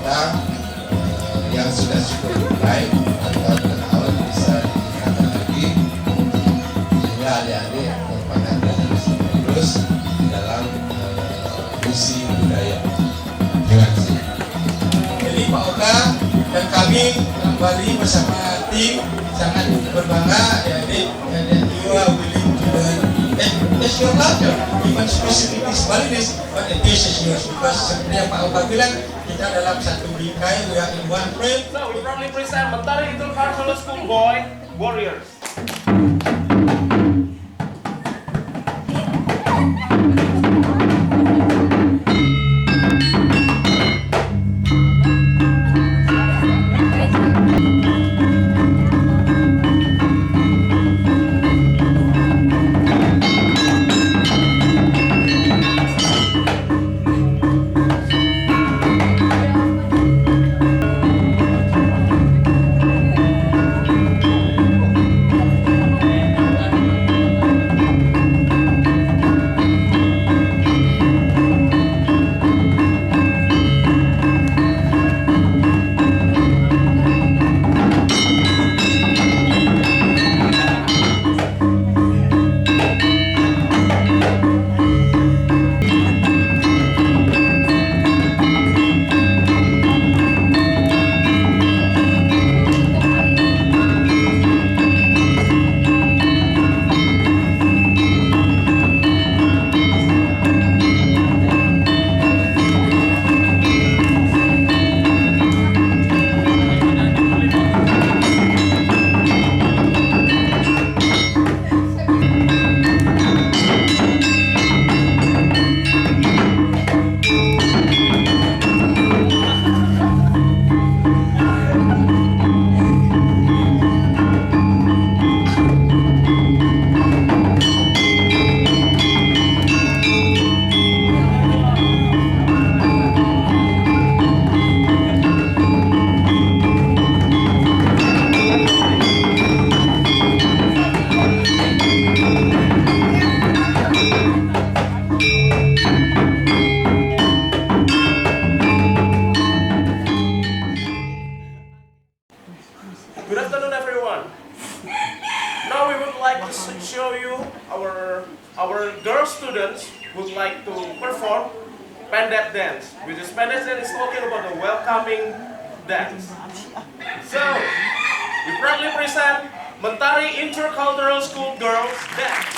kita yang sudah baik atau awal bisa ditingkatkan lagi sehingga adik-adik merupakan terus dalam misi budaya. Terima kasih. Jadi Pak Oka dan kami kembali bersama tim sangat berbangga ya adik you are willing to learn. It's your culture, even specifically Balinese, but it is yours because seperti yang Pak Oka bilang kita dalam satu bingkai, we are in one frame. So we proudly present Mentari Intercultural School Boy Warriors. Good afternoon, everyone. Now we would like to show you our girl students would like to perform pendek dance. Which is pendek dance is talking about the welcoming dance. So we proudly present Mentari Intercultural School Girls Dance.